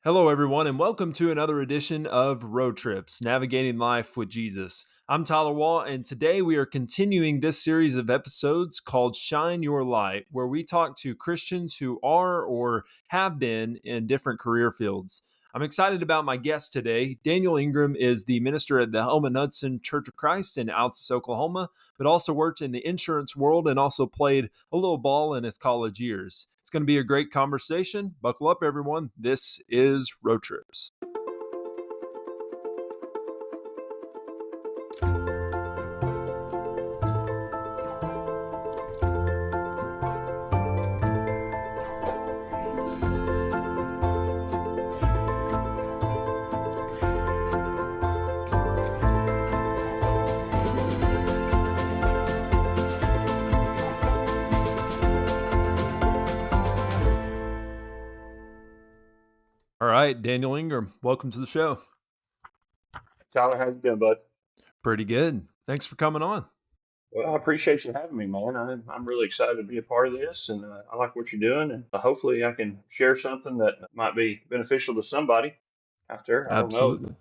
Hello, everyone, and welcome to another edition of Road Trips Navigating Life with Jesus. I'm Tyler Wall, and today we are continuing this series of episodes called Shine Your Light, where we talk to Christians who are or have been in different career fields. I'm excited about my guest today. Daniel Ingram is the minister at the Helm and Hudson Church of Christ in Altus, Oklahoma, but also worked in the insurance world and also played a little ball in his college years. It's going to be a great conversation. Buckle up, everyone. This is Road Trips. All right, Daniel Ingram, welcome to the show. Tyler, how you doing, bud? Pretty good. Thanks for coming on. Well, I appreciate you having me, man. I'm really excited to be a part of this, and I like what you're doing, and hopefully I can share something that might be beneficial to somebody out there. I don't know. Absolutely.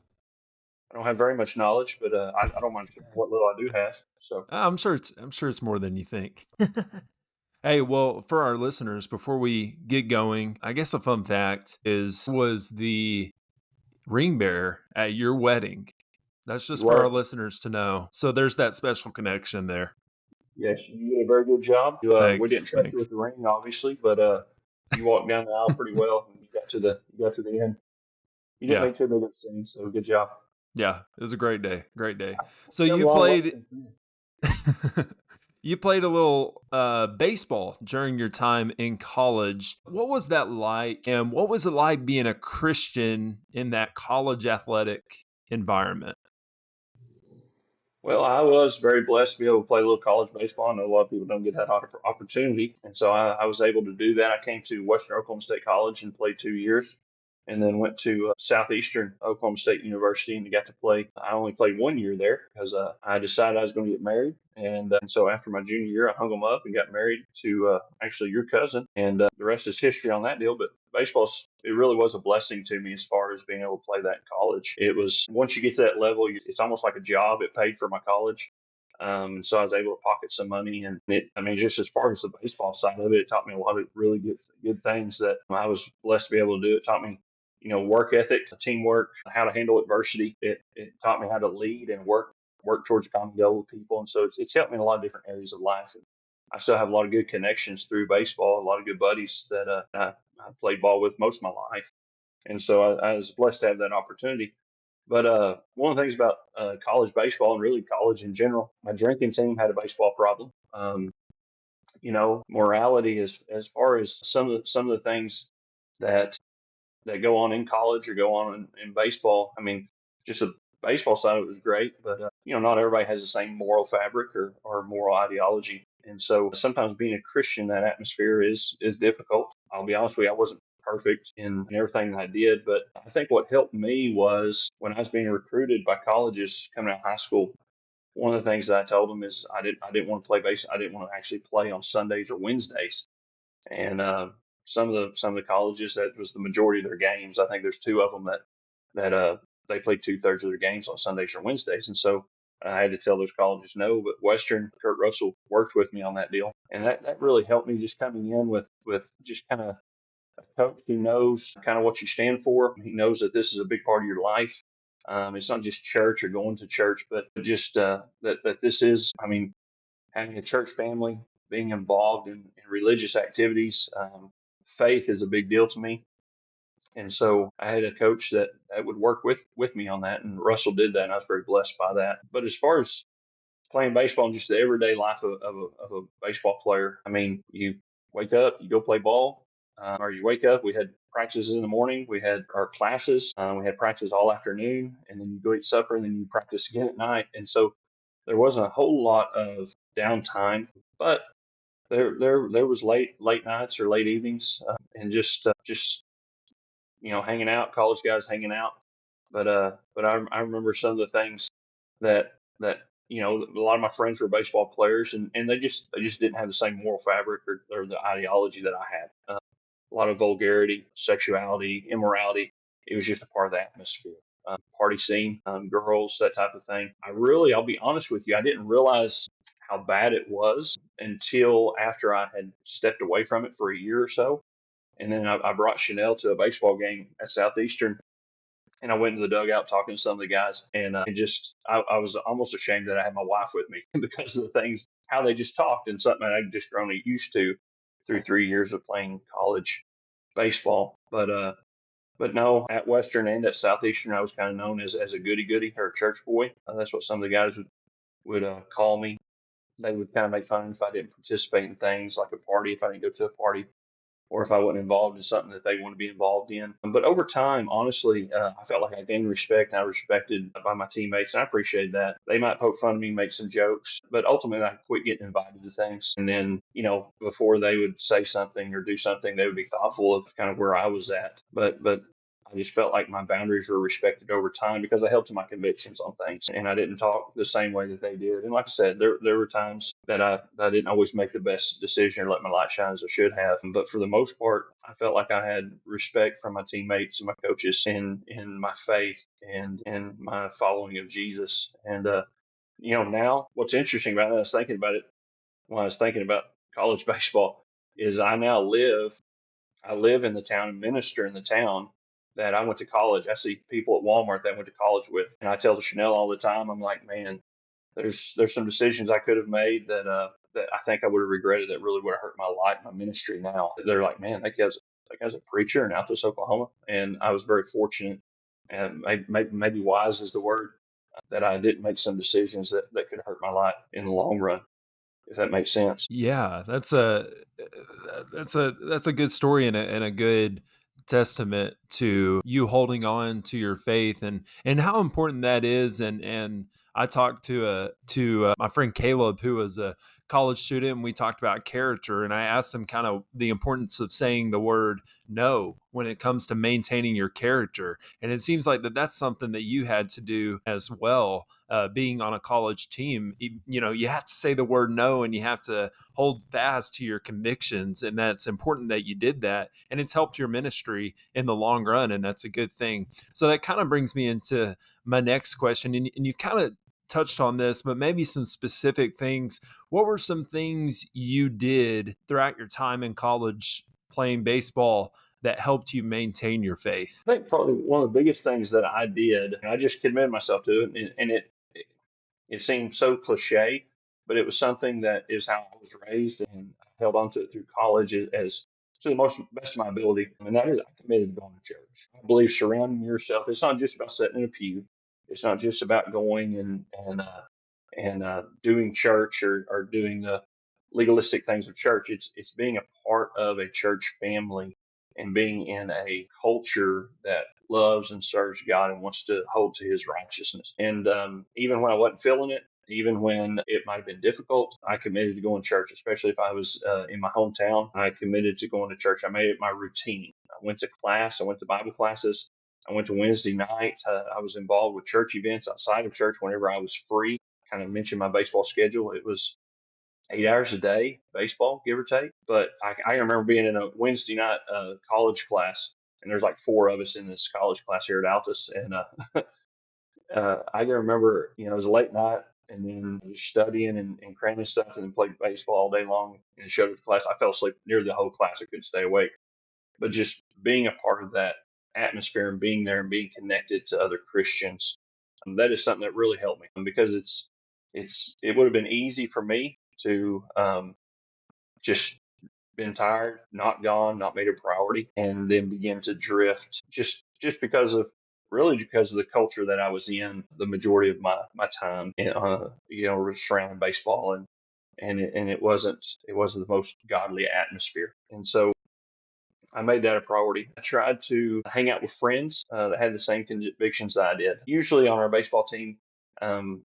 I don't have very much knowledge, but I don't mind sharing what little I do have. So, I'm sure it's more than you think. Hey, well, for our listeners, before we get going, I guess a fun fact was the ring bearer at your wedding. That's just you for our were, listeners to know. So there's that special connection there. yes, you did a very good job. We didn't Thanks. trust you Thanks. with the ring, obviously, but you walked down the aisle pretty well, and you got to the end. You didn't Yeah. make too many good scenes, so good job. Yeah. It was a great day. Great day. So You have a you long life. played you played a little baseball during your time in college. What was that like? And what was it like being a Christian in that college athletic environment? Well, I was very blessed to be able to play a little college baseball. I know a lot of people don't get that opportunity, and so I was able to do that. I came to Western Oklahoma State College and played 2 years, and then went to Southeastern Oklahoma State University and got to play. I only played 1 year there because I decided I was going to get married, and so after my junior year, I hung them up and got married to actually your cousin, and the rest is history on that deal. But baseball's it really was a blessing to me as far as being able to play that in college. It was once you get to that level, it's almost like a job. It paid for my college. And so I was able to pocket some money, and I mean, just as far as the baseball side of it, it taught me a lot of really good things that I was blessed to be able to do. It taught me, work ethic, teamwork, how to handle adversity. It taught me how to lead and work towards a common goal with people, and so it's helped me in a lot of different areas of life. And I still have a lot of good connections through baseball, a lot of good buddies that I played ball with most of my life, and so I was blessed to have that opportunity. But one of the things about college baseball and really college in general, my drinking team had a baseball problem. Morality as far as some of the things that that go on in college or go on in baseball. I mean, just the baseball side of it was great, but not everybody has the same moral fabric or moral ideology. And so sometimes being a Christian in that atmosphere is difficult. I'll be honest with you, I wasn't perfect in everything that I did, but I think what helped me was when I was being recruited by colleges coming out of high school. One of the things that I told them is I didn't want to play base. I didn't want to actually play on Sundays or Wednesdays. And some of the colleges, that was the majority of their games. I think there's two of them that they play 2/3 of their games on Sundays or Wednesdays, and so I had to tell those colleges no. But Western, Kurt Russell worked with me on that deal, and that really helped me just coming in with just kind of a coach who knows kind of what you stand for. He knows that this is a big part of your life. It's not just church or going to church, but just that this is. I mean, having a church family, being involved in religious activities. Faith is a big deal to me. And so I had a coach that would work with me on that, and Russell did that, and I was very blessed by that. But as far as playing baseball and just the everyday life of a baseball player, I mean, you wake up, you go play ball, or you wake up. We had practices in the morning, we had our classes, we had practice all afternoon, and then you go eat supper, and then you practice again at night. And so there wasn't a whole lot of downtime, but there was late nights or late evenings, and just hanging out, college guys hanging out. But I remember some of the things that a lot of my friends were baseball players, and they just didn't have the same moral fabric or the ideology that I had. A lot of vulgarity, sexuality, immorality. it was just a part of the atmosphere. Party scene, girls, that type of thing. I'll be honest with you, I didn't realize how bad it was until after I had stepped away from it for a year or so. And then I brought Chanel to a baseball game at Southeastern, and I went into the dugout talking to some of the guys, and I was almost ashamed that I had my wife with me because of the things how they just talked and something I'd just grown used to through 3 years of playing college baseball. But no, at Western and at Southeastern, I was kind of known as a goody goody or a church boy. That's what some of the guys would call me. They would kind of make fun if I didn't participate in things like a party, if I didn't go to a party, or if I wasn't involved in something that they want to be involved in. But over time, honestly, I felt like I gained respect and I was respected by my teammates, and I appreciated that. They might poke fun at me, make some jokes, but ultimately I quit getting invited to things. And then, before they would say something or do something, they would be thoughtful of kind of where I was at. But I just felt like my boundaries were respected over time because I held to my convictions on things, and I didn't talk the same way that they did. And like I said, there were times that I didn't always make the best decision or let my light shine as I should have. But for the most part, I felt like I had respect from my teammates and my coaches in my faith and in my following of Jesus. And now what's interesting about it, I was thinking about it when I was thinking about college baseball, is I live in the town and minister in the town that I went to college. I see people at Walmart that I went to college with, and I tell the Chanel all the time. I'm like, man, there's some decisions I could have made that I think I would have regretted that really would have hurt my life, my ministry. Now they're like, man, that guy's a preacher in Altus, Oklahoma, and I was very fortunate and maybe wise is the word that I didn't make some decisions that could hurt my life in the long run, if that makes sense. Yeah, that's a good story and a good testament to you holding on to your faith and how important that is. And I talked to my friend Caleb, who was a college student, and we talked about character. And I asked him kind of the importance of saying the word no when it comes to maintaining your character. And it seems like that's something that you had to do as well. Being on a college team, you have to say the word no, and you have to hold fast to your convictions, and that's important that you did that, and it's helped your ministry in the long run, and that's a good thing. So that kind of brings me into my next question, and you've kind of touched on this, but maybe some specific things. What were some things you did throughout your time in college playing baseball that helped you maintain your faith? I think probably one of the biggest things that I did, and I just committed myself to it, and it seems so cliche, but it was something that is how I was raised, and I held on to it through college as to the most best of my ability. And that is, I committed to going to church. I believe surrounding yourself. It's not just about sitting in a pew. It's not just about going and doing church or doing the legalistic things of church. It's being a part of a church family and being in a culture that loves and serves God and wants to hold to His righteousness. And even when I wasn't feeling it, even when it might have been difficult, I committed to going to church, especially if I was in my hometown. I committed to going to church. I made it my routine. I went to class. I went to Bible classes. I went to Wednesday nights. I was involved with church events outside of church whenever I was free. Kind of mentioned my baseball schedule. It was 8 hours a day, baseball, give or take. But I remember being in a Wednesday night college class, and there's like four of us in this college class here at Altus. And I can remember, it was a late night, and then just studying and cramming stuff, and then played baseball all day long and showed up to class. I fell asleep nearly the whole class. I couldn't stay awake. But just being a part of that atmosphere and being there and being connected to other Christians, that is something that really helped me because it would have been easy for me to just been tired, not gone, not made a priority, and then begin to drift just because of the culture that I was in the majority of my time, surrounding baseball and it wasn't the most godly atmosphere, and so I made that a priority. I tried to hang out with friends that had the same convictions that I did. Usually on our baseball team,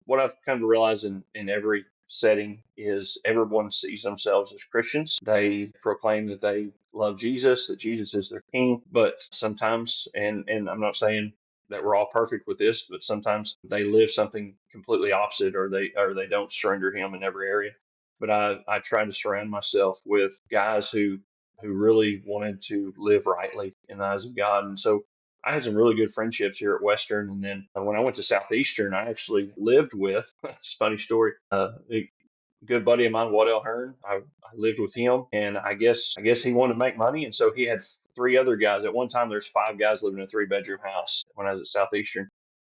what I've come to realize in every setting is everyone sees themselves as Christians. They proclaim that they love Jesus, that Jesus is their king. But sometimes, and I'm not saying that we're all perfect with this, but sometimes they live something completely opposite, or they don't surrender Him in every area. But I try to surround myself with guys who really wanted to live rightly in the eyes of God. And so I had some really good friendships here at Western, and then when I went to Southeastern, I actually lived with. It's a funny story. A good buddy of mine, Waddell Hearn. I lived with him, and I guess he wanted to make money, and so he had three other guys. At one time, there's five guys living in a three-bedroom house when I was at Southeastern.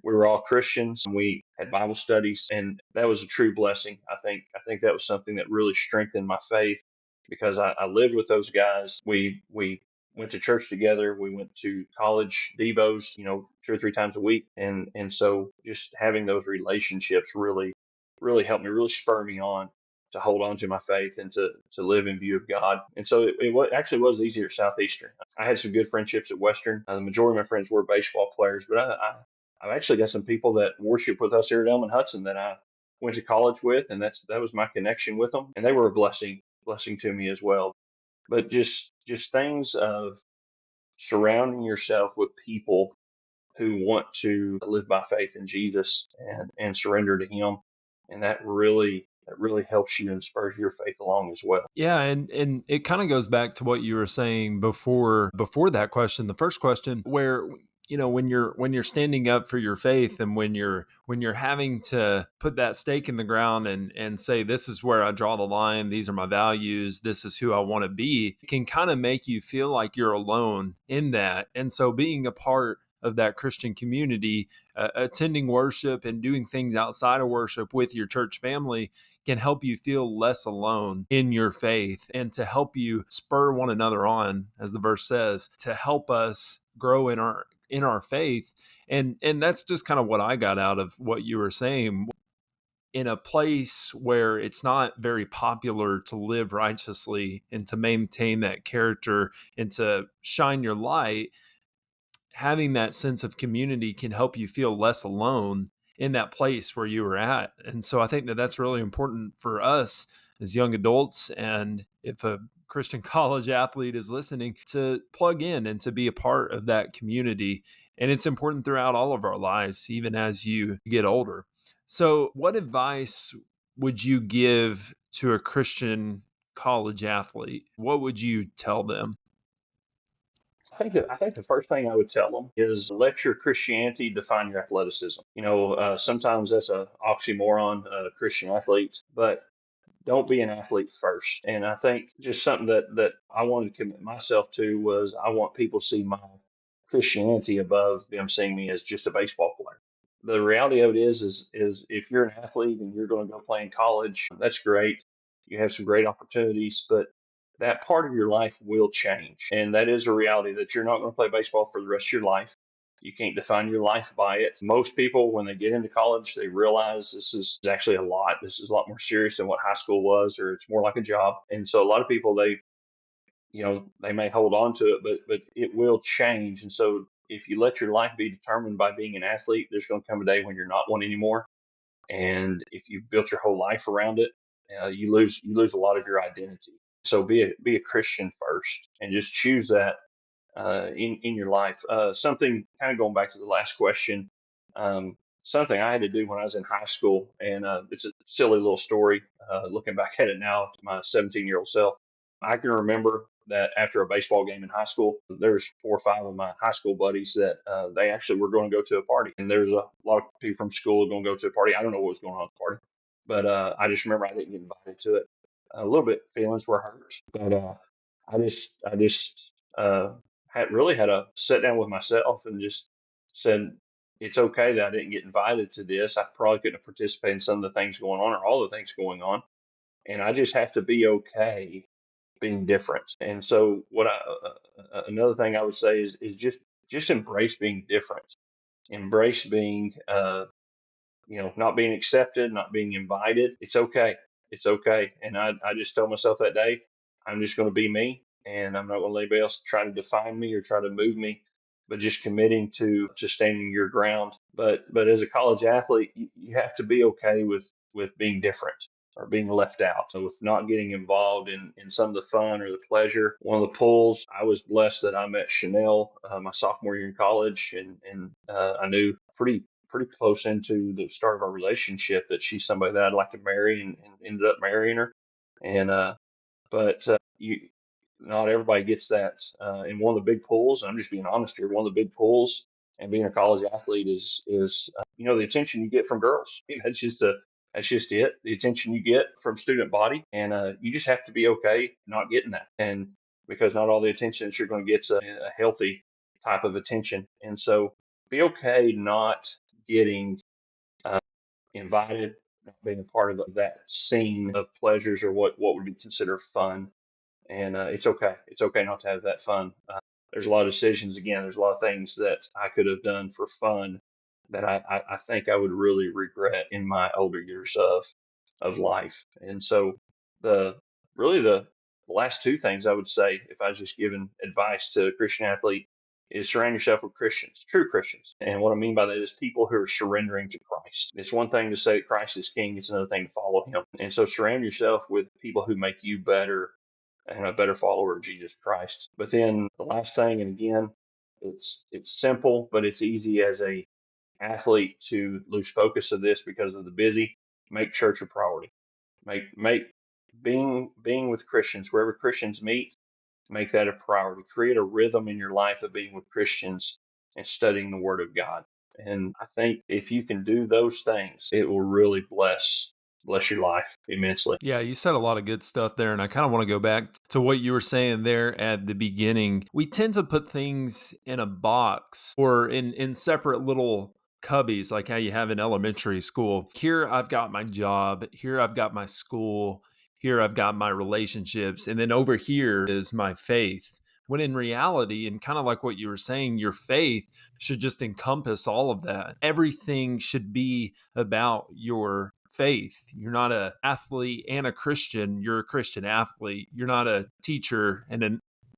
We were all Christians, and we had Bible studies, and that was a true blessing. I think that was something that really strengthened my faith because I lived with those guys. We went to church together. We went to college devos, 2 or 3 times a week, and so just having those relationships really helped me, really spurred me on to hold on to my faith and to live in view of God. And so actually was easier at Southeastern. I had some good friendships at Western. The majority of my friends were baseball players, but I've actually got some people that worship with us here at Elman Hudson that I went to college with, and that was my connection with them, and they were a blessing to me as well. But just things of surrounding yourself with people who want to live by faith in Jesus and surrender to Him, and that really helps you and spurs your faith along as well. Yeah, and it kind of goes back to what you were saying before that question, the first question, where when you're standing up for your faith, and when you're having to put that stake in the ground and say, this is where I draw the line, these are my values, this is who I want to be, it can kind of make you feel like you're alone in that. And so being a part of that Christian community, attending worship and doing things outside of worship with your church family can help you feel less alone in your faith, and to help you spur one another on, as the verse says, to help us grow in our faith. And that's just kind of what I got out of what you were saying. In a place where it's not very popular to live righteously and to maintain that character and to shine your light, having that sense of community can help you feel less alone in that place where you were at. And so I think that that's really important for us as young adults. And if a Christian college athlete is listening, to plug in and to be a part of that community. And it's important throughout all of our lives, even as you get older. So, what advice would you give to a Christian college athlete? What would you tell them? I think the first thing I would tell them is let your Christianity define your athleticism. Sometimes that's a oxymoron, Christian athletes, but don't be an athlete first. And I think just something that I wanted to commit myself to was I want people to see my Christianity above them seeing me as just a baseball player. The reality of it is if you're an athlete and you're going to go play in college, that's great. You have some great opportunities, but that part of your life will change. And that is a reality that you're not going to play baseball for the rest of your life. You can't define your life by it. Most people, when they get into college, they realize this is actually a lot. This is a lot more serious than what high school was, or it's more like a job. And so a lot of people, they may hold on to it, but it will change. And so if you let your life be determined by being an athlete, there's going to come a day when you're not one anymore. And if you've built your whole life around it, you lose a lot of your identity. So be a Christian first, and just choose that in your life. Something kind of going back to the last question, something I had to do when I was in high school, and it's a silly little story. Looking back at it now, my 17-year-old self, I can remember that after a baseball game in high school, there's 4 or 5 of my high school buddies that they actually were going to go to a party, and there's a lot of people from school going to go to a party. I don't know what was going on at the party, but I just remember I didn't get invited to it. A little bit feelings were hurt, but I just uh, had to sit down with myself and just said, it's okay that I didn't get invited to this. I probably couldn't have participated in some of the things going on or all the things going on. And I just have to be okay being different. And so another thing I would say is just embrace being different. Embrace being, not being accepted, not being invited. It's okay. It's okay. And I just tell myself that day, I'm just going to be me, and I'm not going to let anybody else try to define me or try to move me, but just committing to standing your ground. But as a college athlete, you have to be okay with being different or being left out. So with not getting involved in some of the fun or the pleasure. One of the pulls, I was blessed that I met Chanel my sophomore year in college, and I knew pretty close into the start of our relationship that she's somebody that I'd like to marry, and ended up marrying her. And but you not everybody gets that. And one of the big pulls, and I'm just being honest here, one of the big pulls and being a college athlete is the attention you get from girls. That's just it. The attention you get from student body, and you just have to be okay not getting that. And because not all the attention that you're going to get is a healthy type of attention, and so be okay not getting uh, invited, not being a part of that scene of pleasures or what would be considered fun. And it's okay. It's okay not to have that fun. There's a lot of decisions. Again, there's a lot of things that I could have done for fun that I think I would really regret in my older years of life. And so the really the last two things I would say, if I was just giving advice to a Christian athlete, is surround yourself with Christians, true Christians. And what I mean by that is people who are surrendering to Christ. It's one thing to say that Christ is King; it's another thing to follow Him. And so surround yourself with people who make you better and a better follower of Jesus Christ. But then the last thing, and again, it's simple, but it's easy as a athlete to lose focus of this because of the busy. Make church a priority. Make being with Christians wherever Christians meet. Make that a priority. Create a rhythm in your life of being with Christians and studying the Word of God. And I think if you can do those things, it will really bless your life immensely. Yeah, you said a lot of good stuff there. And I kind of want to go back to what you were saying there at the beginning. We tend to put things in a box or in separate little cubbies, like how you have in elementary school. Here I've got my job. Here I've got my school. Here I've got my relationships. And then over here is my faith. When in reality, and kind of like what you were saying, your faith should just encompass all of that. Everything should be about your faith. You're not an athlete and a Christian, you're a Christian athlete. You're not a teacher and a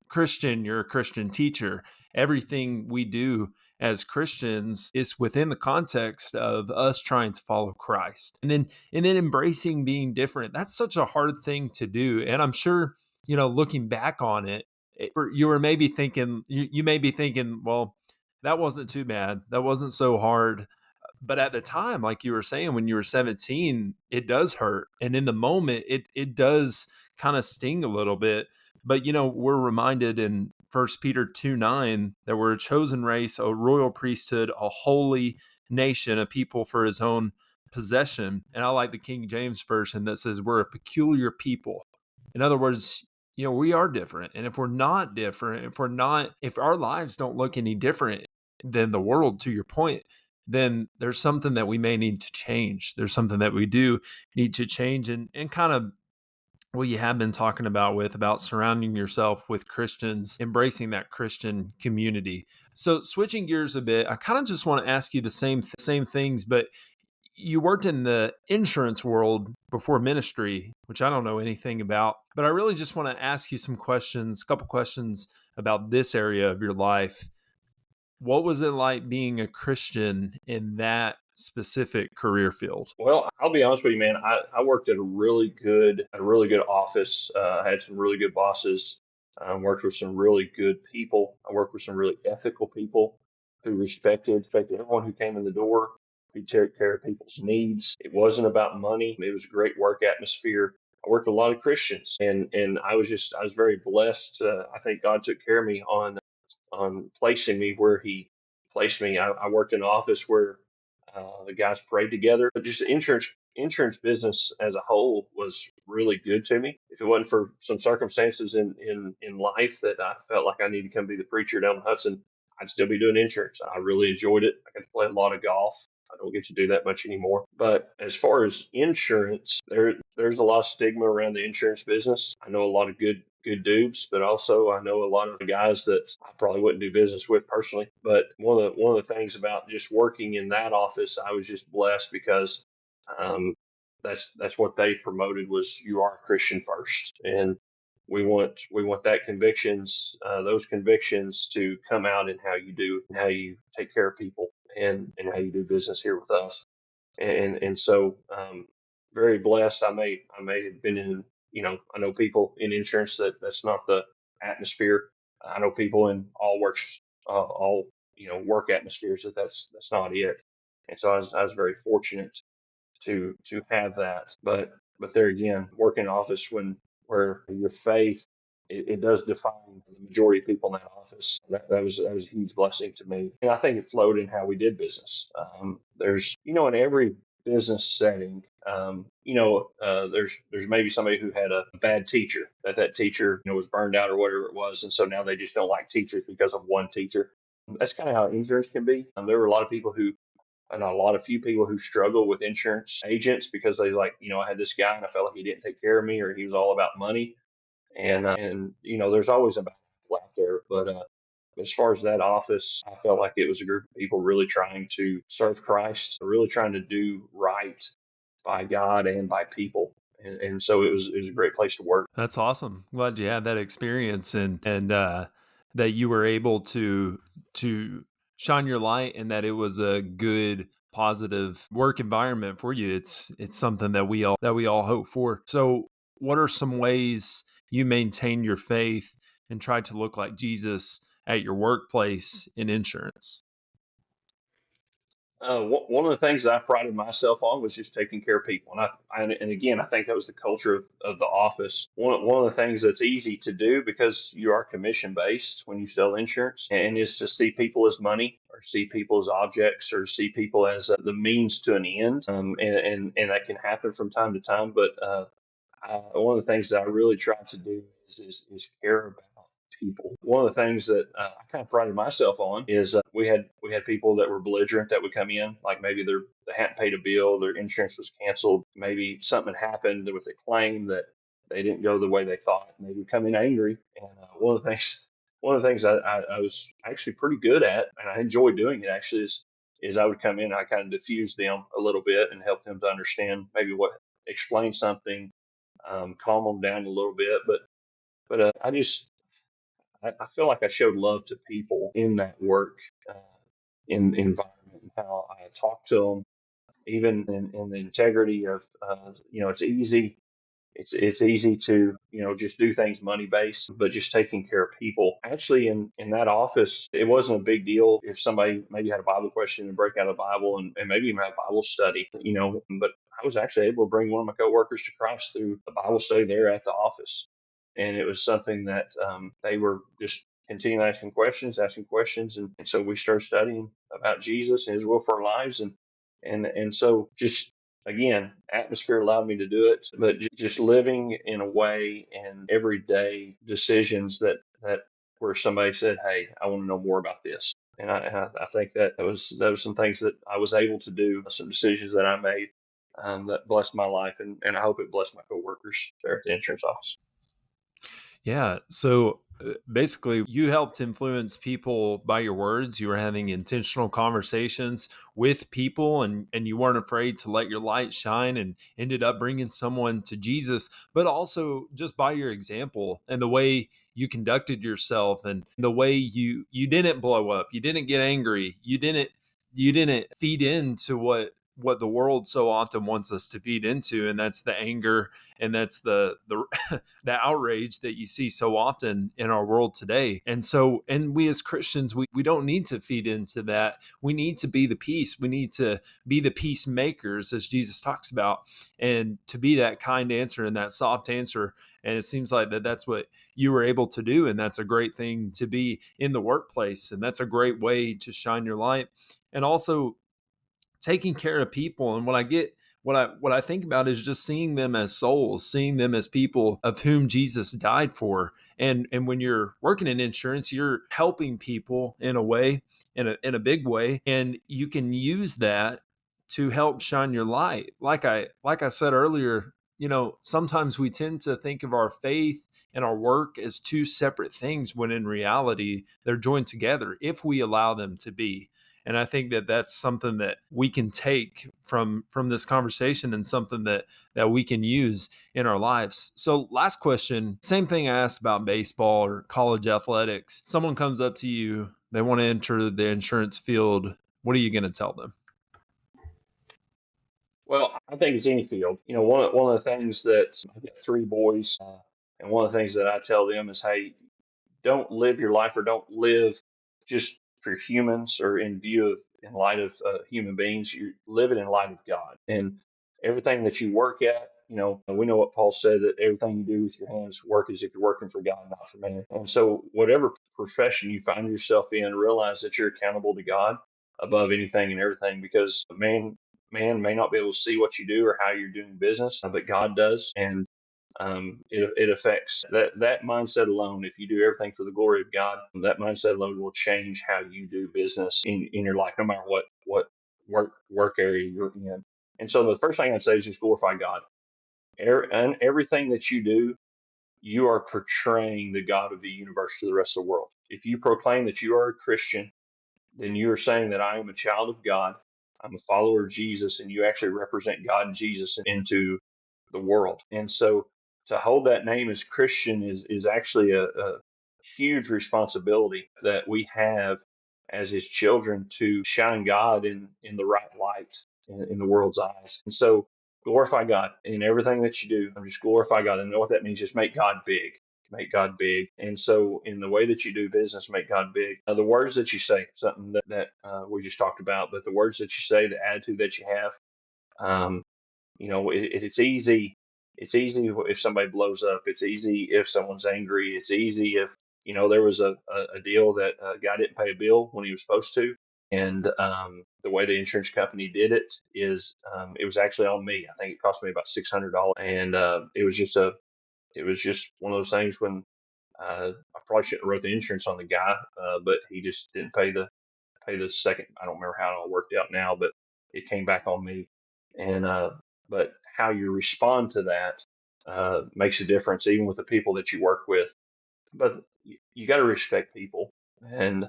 Christian, you're a Christian teacher. Everything we do as Christians is within the context of us trying to follow Christ. And then embracing being different. That's such a hard thing to do. And I'm sure, looking back on it, you were maybe thinking you may be thinking, well, that wasn't too bad. That wasn't so hard. But at the time, like you were saying, when you were 17, it does hurt. And in the moment, it does kind of sting a little bit. But we're reminded in 1 Peter 2:9 that we're a chosen race, a royal priesthood, a holy nation, a people for his own possession. And I like the King James version that says we're a peculiar people. In other words, we are different. And if we're not different, if our lives don't look any different than the world, to your point, then there's something that we may need to change. There's something that we do need to change, and kind of what you have been talking about surrounding yourself with Christians, embracing that Christian community. So switching gears a bit, I kind of just want to ask you the same things, but you worked in the insurance world before ministry, which I don't know anything about, but I really just want to ask you some questions, a couple questions about this area of your life. What was it like being a Christian in that specific career field? Well, I'll be honest with you, man. I worked at a really good office. I had some really good bosses. Worked with some really good people. I worked with some really ethical people who respected everyone who came in the door. We took care of people's needs. It wasn't about money. It was a great work atmosphere. I worked with a lot of Christians, and I was very blessed. I think God took care of me on placing me where He placed me. I worked in an office where the guys prayed together. But just the insurance business as a whole was really good to me. If it wasn't for some circumstances in life that I felt like I needed to come be the preacher down in Hudson, I'd still be doing insurance. I really enjoyed it. I got to play a lot of golf. I don't get to do that much anymore. But as far as insurance, there's a lot of stigma around the insurance business. I know a lot of good dudes, but also I know a lot of guys that I probably wouldn't do business with personally. But one of the things about just working in that office, I was just blessed because um, that's what they promoted was you are a Christian first, and we want those convictions to come out in how you do and how you take care of people and how you do business here with us. And so very blessed. I may have been in, I know people in insurance that's not the atmosphere. I know people in all work atmospheres that's not it. And so I was very fortunate to have that. But there again, working in office where your faith it does define the majority of people in that office. That was a huge blessing to me, and I think it flowed in how we did business. There's in every business setting, there's maybe somebody who had a bad teacher, that teacher was burned out or whatever it was, and so now they just don't like teachers because of one teacher. That's kind of how insurance can be. There were a lot of people who I know a lot of few people who struggle with insurance agents because they like, I had this guy and I felt like he didn't take care of me or he was all about money. And there's always a battle out there. But as far as that office, I felt like it was a group of people really trying to serve Christ, really trying to do right by God and by people. And so it was a great place to work. That's awesome. Glad you had that experience and that you were able to shine your light and that it was a good positive work environment for you. It's something that we all hope for. So, what are some ways you maintain your faith and try to look like Jesus at your workplace in insurance? One of the things that I prided myself on was just taking care of people, and again, I think that was the culture of the office. One of the things that's easy to do because you are commission based when you sell insurance, and is to see people as money, or see people as objects, or see people as the means to an end, and that can happen from time to time. But one of the things that I really try to do is care about people. One of the things that I kind of prided myself on is we had people that were belligerent that would come in, like maybe they hadn't paid a bill, their insurance was canceled, maybe something had happened with a claim that they didn't go the way they thought, and they would come in angry. And one of the things I was actually pretty good at, and I enjoy doing it actually, is I would come in and I kind of diffuse them a little bit and help them to understand maybe explain something, calm them down a little bit. But I feel like I showed love to people in that work uh, in environment, and how I talk to them, even in the integrity of it's easy. It's easy to just do things money based, but just taking care of people. Actually, in that office, it wasn't a big deal if somebody maybe had a Bible question and break out of the Bible, and maybe even have a Bible study. But I was actually able to bring one of my coworkers to Christ through the Bible study there at the office, and it was something that they were just continuing asking questions, and so we started studying about Jesus and His will for our lives, and so just again, atmosphere allowed me to do it, but just living in a way and everyday decisions that where somebody said, "Hey, I want to know more about this," and I think that was some things that I was able to do, some decisions that I made, that blessed my life, and I hope it blessed my coworkers there at the insurance office. Yeah. So basically, you helped influence people by your words. You were having intentional conversations with people, and you weren't afraid to let your light shine and ended up bringing someone to Jesus, but also just by your example and the way you conducted yourself and the way you didn't blow up, you didn't get angry, you didn't feed into what the world so often wants us to feed into, and that's the anger and that's the the outrage that you see so often in our world today. And we as Christians, we don't need to feed into that. We need to be the peace. We need to be the peacemakers, as Jesus talks about, and to be that kind answer and that soft answer. And it seems like that's what you were able to do. And that's a great thing to be in the workplace. And that's a great way to shine your light. And also, taking care of people. And what I think about is just seeing them as souls, seeing them as people of whom Jesus died for. And when you're working in insurance, you're helping people in a way, in a big way, and you can use that to help shine your light. Like I said earlier, sometimes we tend to think of our faith and our work as two separate things when in reality they're joined together if we allow them to be. And I think that that's something that we can take from this conversation and something that we can use in our lives. So last question, same thing I asked about baseball or college athletics. Someone comes up to you, they want to enter the insurance field. What are you going to tell them? Well, I think it's any field. One of the things that I've got three boys, and one of the things that I tell them is, hey, don't live your life, or don't live just for humans, or in light of human beings. You live it in light of God, and everything that you work at, we know what Paul said, that everything you do with your hands work as if you're working for God, not for man. And so, whatever profession you find yourself in, realize that you're accountable to God above anything and everything, because man may not be able to see what you do or how you're doing business, but God does. And it affects that mindset alone. If you do everything for the glory of God, that mindset alone will change how you do business in your life, no matter what work area you're in. And so the first thing I'd say is just glorify God. And everything that you do, you are portraying the God of the universe to the rest of the world. If you proclaim that you are a Christian, then you are saying that I am a child of God. I'm a follower of Jesus, and you actually represent God and Jesus into the world. And so to hold that name as Christian is actually a huge responsibility that we have as his children, to shine God in the right light in the world's eyes. And so glorify God in everything that you do. Just glorify God. And know what that means? Just make God big. Make God big. And so in the way that you do business, make God big. The words that you say, something that we just talked about, but the words that you say, the attitude that you have, um, it's easy. It's easy if somebody blows up. It's easy if someone's angry. It's easy if, there was a deal that a guy didn't pay a bill when he was supposed to. And the way the insurance company did it is, it was actually on me. I think it cost me about $600. And it was just one of those things when I probably shouldn't have wrote the insurance on the guy, but he just didn't pay the second. I don't remember how it all worked out now, but it came back on me. And but how you respond to that makes a difference, even with the people that you work with. But you got to respect people, and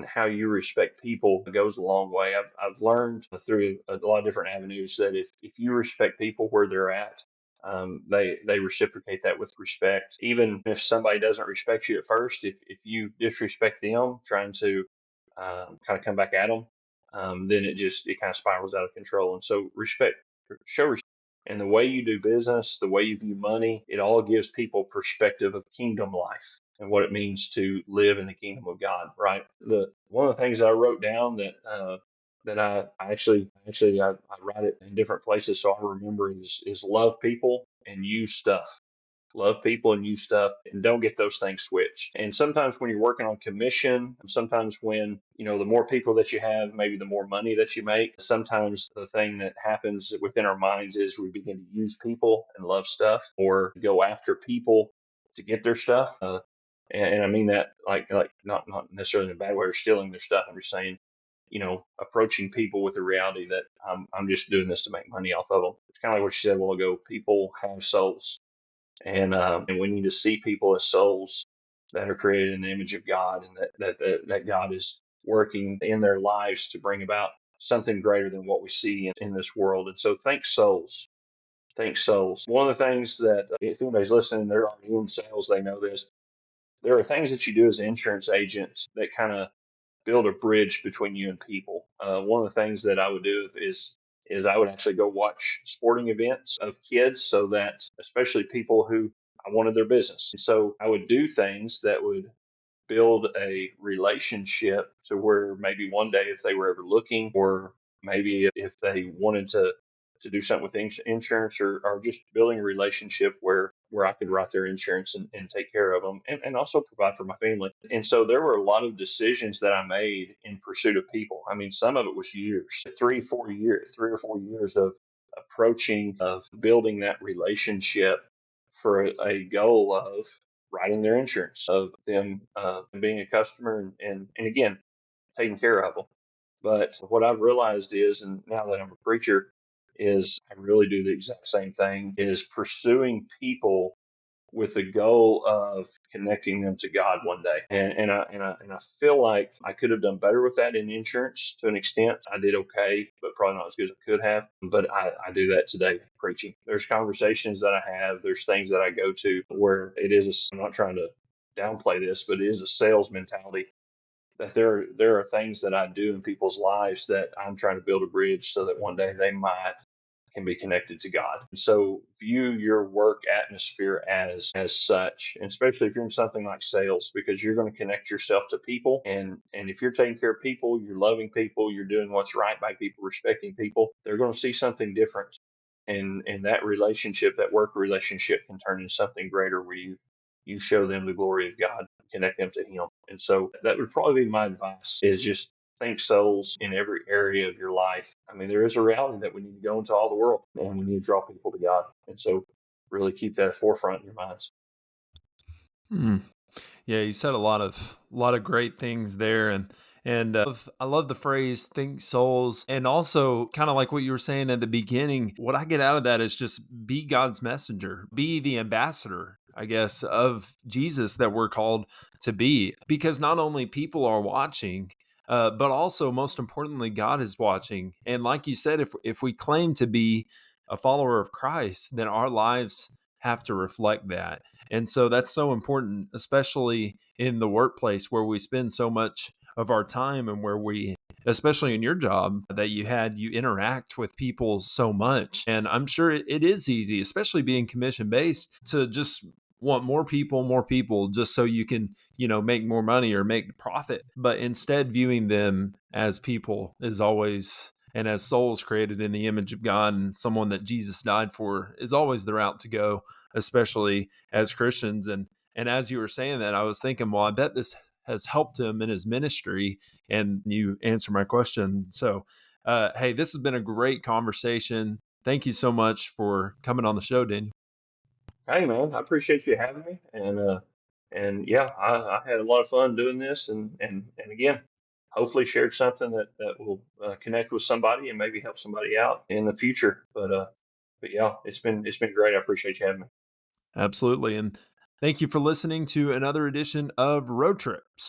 how you respect people goes a long way. I've learned through a lot of different avenues that if you respect people where they're at, they reciprocate that with respect. Even if somebody doesn't respect you at first, if you disrespect them, trying to kind of come back at them, then it kind of spirals out of control. And so show respect. And the way you do business, the way you view money, it all gives people perspective of kingdom life and what it means to live in the kingdom of God, right? The One of the things that I wrote down that I actually I write it in different places so I remember is love people and use stuff. Love people and use stuff, and don't get those things switched. And sometimes when you're working on commission, sometimes when, the more people that you have, maybe the more money that you make, sometimes the thing that happens within our minds is we begin to use people and love stuff, or go after people to get their stuff. And I mean that like not necessarily in a bad way or stealing their stuff. I'm just saying, approaching people with the reality that I'm just doing this to make money off of them. It's kind of like what you said a while ago. People have souls, and we need to see people as souls that are created in the image of God, and that God is working in their lives to bring about something greater than what we see in this world. And so, thanks souls. Thanks souls. One of the things that, if anybody's listening, they're already in sales, they know this. There are things that you do as an insurance agent that kind of build a bridge between you and people. One of the things that I would do is I would actually go watch sporting events of kids, so that, especially people who I wanted their business. So I would do things that would build a relationship to where maybe one day, if they were ever looking, or maybe if they wanted to do something with insurance, or just building a relationship where I could write their insurance and take care of them, and also provide for my family. And so there were a lot of decisions that I made in pursuit of people. I mean, some of it was years, 3 or 4 years of approaching, of building that relationship for a goal of writing their insurance, of them being a customer, and again, taking care of them. But what I've realized is, and now that I'm a preacher, is I really do the exact same thing, is pursuing people with the goal of connecting them to God one day. And I feel like I could have done better with that in insurance to an extent. I did okay, but probably not as good as I could have. But I do that today preaching. There's conversations that I have, there's things that I go to where I'm not trying to downplay this, but it is a sales mentality, that there are things that I do in people's lives that I'm trying to build a bridge so that one day they might can be connected to God. And so view your work atmosphere as such, and especially if you're in something like sales, because you're going to connect yourself to people, and if you're taking care of people, you're loving people, you're doing what's right by people, respecting people, they're going to see something different. and that relationship, that work relationship, can turn into something greater where you show them the glory of God, connect them to Him. And so that would probably be my advice: is just think souls in every area of your life. I mean, there is a reality that we need to go into all the world and we need to draw people to God. And so really keep that forefront in your minds. Hmm. Yeah, you said a lot of great things there, and I love the phrase "think souls," and also kind of like what you were saying at the beginning. What I get out of that is just be God's messenger, be the ambassador, I guess, of Jesus that we're called to be, because not only people are watching. But also, most importantly, God is watching. And like you said, if we claim to be a follower of Christ, then our lives have to reflect that. And so that's so important, especially in the workplace where we spend so much of our time and where we, especially in your job that you interact with people so much. And I'm sure it is easy, especially being commission based, to just want more people just so you can, make more money or make profit. But instead, viewing them as people is always, and as souls created in the image of God and someone that Jesus died for, is always the route to go, especially as Christians. And as you were saying that, I was thinking, well, I bet this has helped him in his ministry. And you answer my question. So, hey, this has been a great conversation. Thank you so much for coming on the show, Daniel. Hey man, I appreciate you having me, and yeah, I had a lot of fun doing this, and again, hopefully shared something that will connect with somebody and maybe help somebody out in the future. But yeah, it's been great. I appreciate you having me. Absolutely. And thank you for listening to another edition of Road Trips.